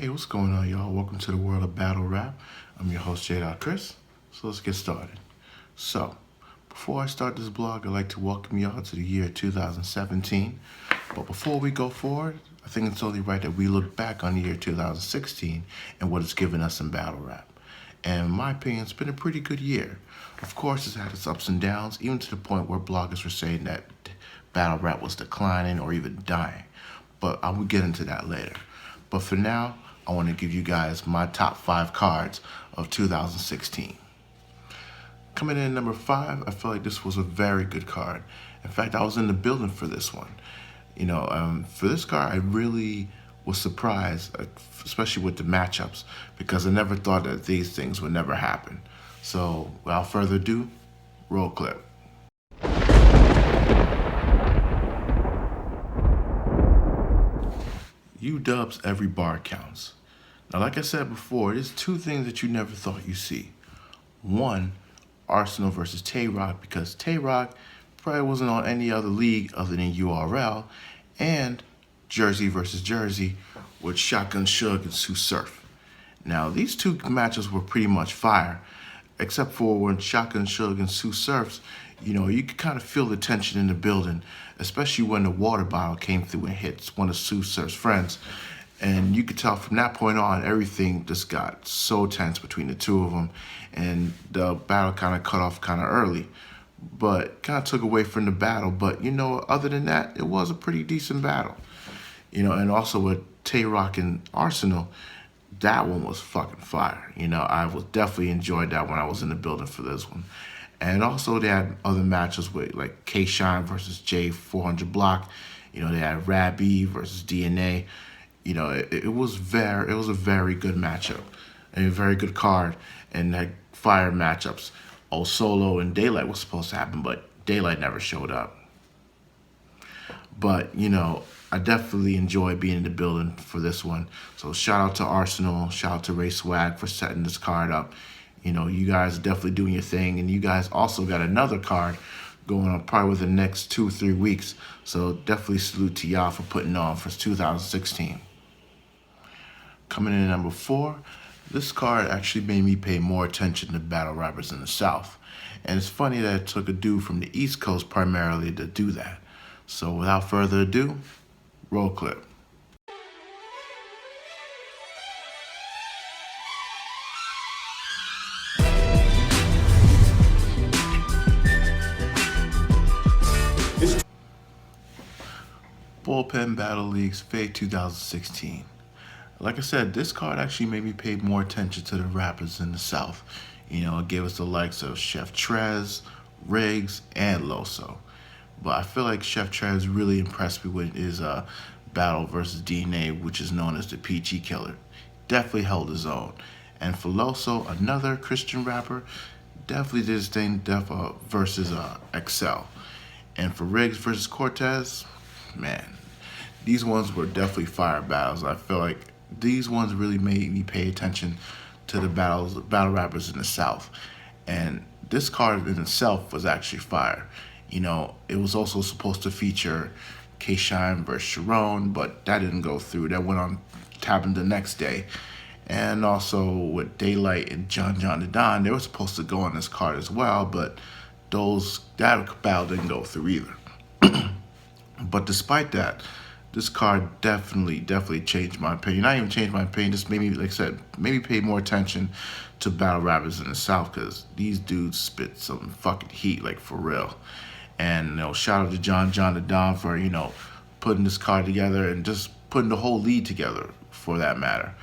Hey, what's going on, y'all? Welcome to the world of battle rap. I'm your host, j.chris. So let's get started. So, before I start this blog, I'd like to welcome y'all to the year 2017. But before we go forward, I think it's only right that we look back on the year 2016 and what it's given us in battle rap. And in my opinion, it's been a pretty good year. Of course, it's had its ups and downs, even to the point where bloggers were saying that battle rap was declining or even dying. But I will get into that later. But for now, I want to give you guys my top 5 cards of 2016. Coming in at number 5, I feel like this was a very good card. In fact, I was in the building for this one. For this card, I really was surprised, especially with the matchups, because I never thought that these things would never happen. So, without further ado, roll clip. UW's every bar counts. Now, like I said before, there's 2 things that you never thought you'd see. One, Arsenal versus Tay-Rock, because Tay-Rock probably wasn't on any other league other than URL, and Jersey versus Jersey with Shotgun Suge and Sue Surf. Now, these 2 matches were pretty much fire, except for when Shotgun Suge and Sue Surfs, you could kind of feel the tension in the building, especially when the water bottle came through and hit one of Sue Surf's friends. And you could tell from that point on, everything just got so tense between the 2 of them, and the battle kind of cut off kind of early. But kind of took away from the battle. But, other than that, it was a pretty decent battle. And also with Tay-Rock and Arsenal, that one was fucking fire. I was definitely enjoyed that when I was in the building for this one. And also they had other matches with like K-Shine versus J400 Block. They had Rabbi versus DNA. It was a very good matchup and a very good card, and had fire matchups. Solo and Daylight was supposed to happen, but Daylight never showed up. But, I definitely enjoyed being in the building for this one. So shout out to Arsenal, shout out to Ray Swag for setting this card up. You guys are definitely doing your thing, and you guys also got another card going on probably within the next 2 or 3 weeks. So definitely salute to y'all for putting on for 2016. Coming in at number 4, this card actually made me pay more attention to battle rappers in the South. And it's funny that it took a dude from the East Coast primarily to do that. So without further ado, roll clip. Bullpen Battle Leagues Fade 2016. Like I said, this card actually made me pay more attention to the rappers in the South. It gave us the likes of Chef Trez, Riggs, and Loso. But I feel like Chef Trez really impressed me with his battle versus DNA, which is known as the PG Killer. Definitely held his own. And for Loso, another Christian rapper, definitely did his thing versus Excel. And for Riggs versus Cortez, man, these ones were definitely fire battles. I feel like these ones really made me pay attention to the battle rappers in the South. And this card in itself was actually fire. It was also supposed to feature K-Shine versus Sharon, but that didn't go through. That went on happened the next day. And also with Daylight and John the Don, they were supposed to go on this card as well, but that battle didn't go through either. But despite that, this card definitely changed my opinion. Not even changed my opinion, just made me, like I said, maybe pay more attention to battle rappers in the South, because these dudes spit some fucking heat, like for real. And, shout out to John the Don for, putting this card together and just putting the whole lead together for that matter.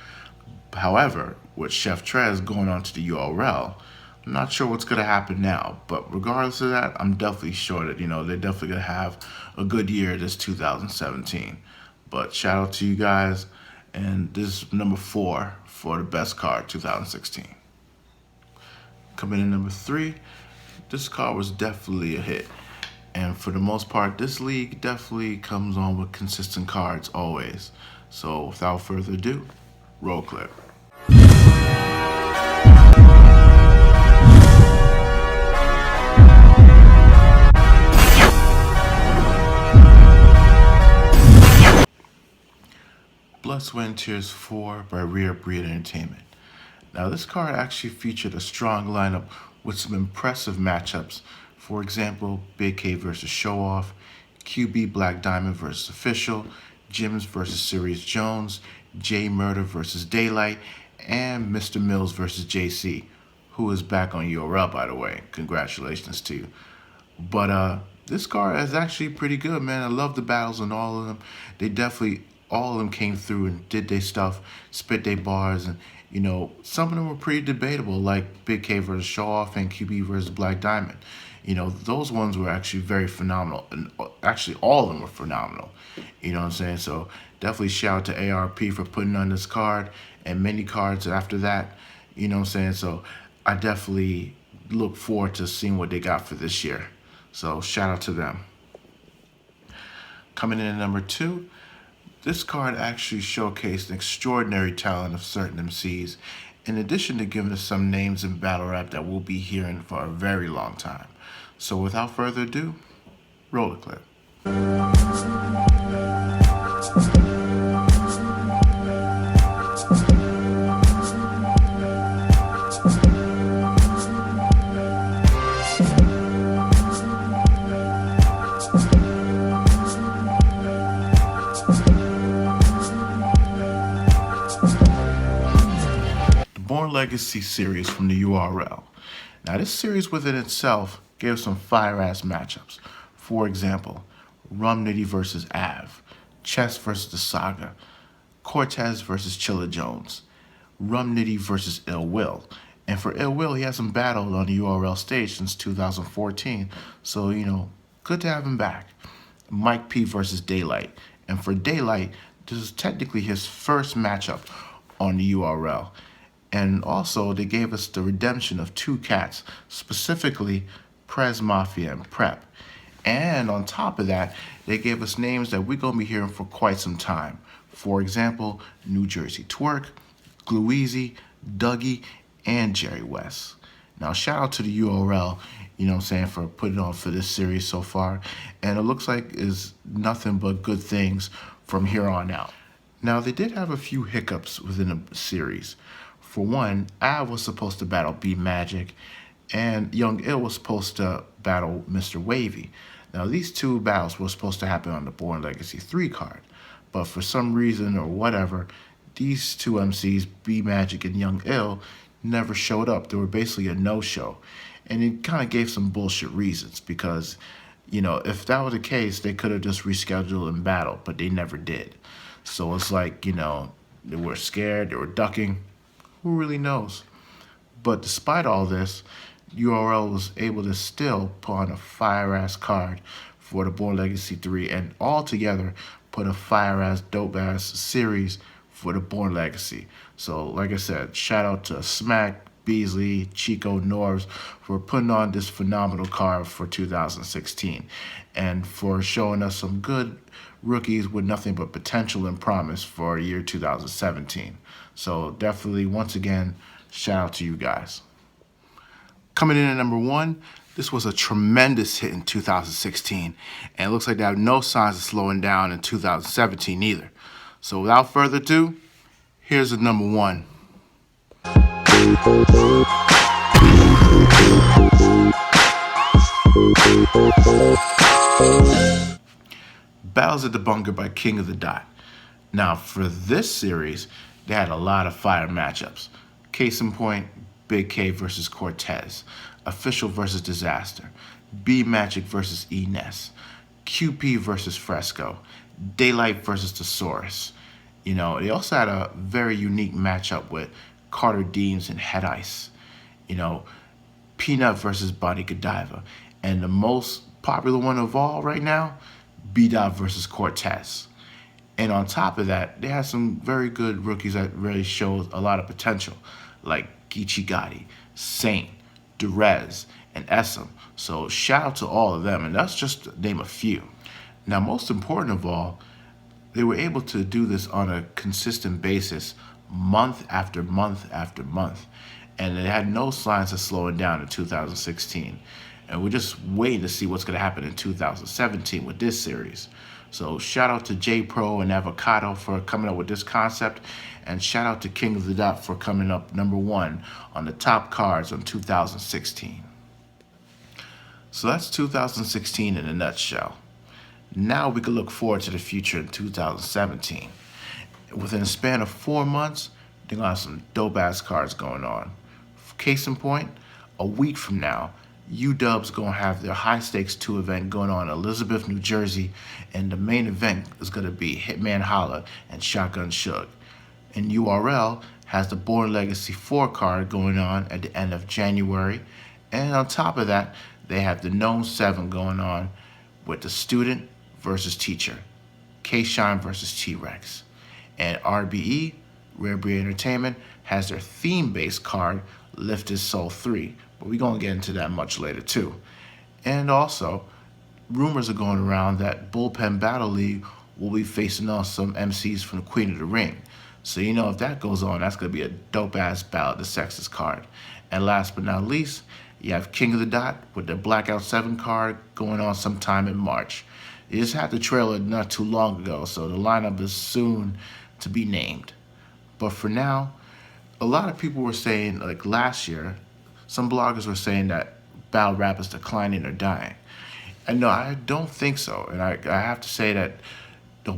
However, with Chef Trez going on to the URL, I'm not sure what's going to happen now, but regardless of that, I'm definitely sure that, they're definitely going to have a good year this 2017. But shout out to you guys, and this is number 4 for the best card 2016. Coming in number 3, this card was definitely a hit. And for the most part, this league definitely comes on with consistent cards always. So without further ado, roll clip. Blood, Sweat, and Tears 4 by Rare Breed Entertainment. Now, this card actually featured a strong lineup with some impressive matchups. For example, Big K versus Show Off, QB Black Diamond versus Official, Jims versus Sirius Jones, J Murder versus Daylight, and Mr. Mills versus JC, who is back on URL, by the way. Congratulations to you. But this card is actually pretty good, man. I love the battles on all of them. They definitely, all of them came through and did their stuff, spit their bars, and some of them were pretty debatable, like Big K versus Show Off and QB versus Black Diamond. Those ones were actually very phenomenal, and actually all of them were phenomenal. You know what I'm saying? So definitely shout out to ARP for putting on this card and many cards after that. You know what I'm saying? So I definitely look forward to seeing what they got for this year. So shout out to them. Coming in at number 2, this card actually showcased an extraordinary talent of certain MCs, in addition to giving us some names in battle rap that we'll be hearing for a very long time. So without further ado, roll the clip. Bourne Legacy series from the URL. Now, this series within itself gave some fire-ass matchups. For example, Rum Nitty versus Av, Chess versus the Saga, Cortez versus Chilla Jones, Rum Nitty versus Ill Will. And for Ill Will, he hasn't battled on the URL stage since 2014, so, good to have him back. Mike P versus Daylight. And for Daylight, this is technically his first matchup on the URL. And also, they gave us the redemption of 2 cats, specifically Prez Mafia and Prep. And on top of that, they gave us names that we're going to be hearing for quite some time. For example, New Jersey Twerk, Gluezy, Dougie, and Jerry West. Now, shout out to the URL, for putting on for this series so far. And it looks like it's nothing but good things from here on out. Now, they did have a few hiccups within the series. For one, Av was supposed to battle B Magic, and Young Ill was supposed to battle Mr. Wavy. Now, these 2 battles were supposed to happen on the Bourne Legacy 3 card, but for some reason or whatever, these 2 MCs, B Magic and Young Ill, never showed up. They were basically a no-show, and it kind of gave some bullshit reasons because, if that was the case, they could have just rescheduled and battled, but they never did. So it's like, they were scared, they were ducking. Who really knows? But despite all this, URL was able to still put on a fire-ass card for the Bourne Legacy 3 and altogether put a fire-ass, dope-ass series for the Bourne Legacy. So, like I said, shout out to Smack, Beasley, Chico, Norbs for putting on this phenomenal card for 2016 and for showing us some good rookies with nothing but potential and promise for year 2017. So definitely, once again, shout out to you guys. Coming in at number 1, this was a tremendous hit in 2016, and it looks like they have no signs of slowing down in 2017 either. So without further ado, here's the number 1. Battles at the Bunker by King of the Dot. Now, for this series, they had a lot of fire matchups. Case in point, Big K versus Cortez, Official versus Disaster, B Magic versus E-Ness, QP versus Fresco, Daylight versus Thesaurus. They also had a very unique matchup with Carter Deems and Head Ice. Peanut versus Bonnie Godiva. And the most popular one of all right now, B-Dot versus Cortez. And on top of that, they had some very good rookies that really showed a lot of potential, like Geechee Gotti, Saint, Durez, and Essam. So shout out to all of them, and that's just to name a few. Now, most important of all, they were able to do this on a consistent basis, month after month after month. And they had no signs of slowing down in 2016. And we're just waiting to see what's going to happen in 2017 with this series. So shout out to J Pro and Avocado for coming up with this concept, and shout out to King of the Dot for coming up #1 on the top cards on 2016. So that's 2016 in a nutshell. Now we can look forward to the future in 2017. Within a span of 4 months, they're gonna have some dope ass cards going on. Case in point, a week from now, UW's gonna have their high stakes 2 event going on in Elizabeth, New Jersey, and the main event is gonna be Hitman Holla and Shotgun Suge. And URL has the Bourne Legacy 4 card going on at the end of January, and on top of that, they have the Known 7 going on with the Student versus Teacher, K-Shine versus T-Rex. And RBE, Rare Breed Entertainment, has their theme-based card, Lifted Soul 3. But we're going to get into that much later, too. And also, rumors are going around that Bullpen Battle League will be facing off some MCs from the Queen of the Ring. So, you know, if that goes on, that's going to be a dope-ass Battle of the Sexes card. And last but not least, you have King of the Dot with the Blackout 7 card going on sometime in March. You just had the trailer not too long ago, so the lineup is soon to be named. But for now, a lot of people were saying, like last year, some bloggers were saying that battle rap is declining or dying. And no, I don't think so. And I have to say that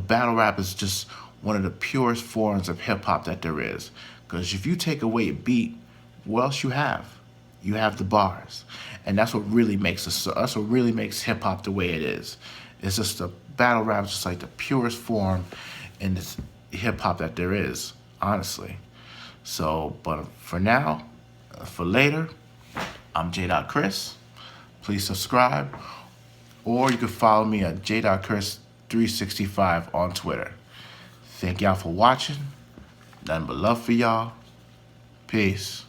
battle rap is just one of the purest forms of hip-hop that there is. Because if you take away a beat, what else you have? You have the bars. And that's what really makes that's what really makes hip-hop the way it is. It's just the battle rap is just like the purest form in this hip-hop that there is, honestly. So, but for now, for later, I'm j.chris. Please subscribe, or you can follow me at j.chris365 on Twitter. Thank y'all for watching. Nothing but love for y'all. Peace.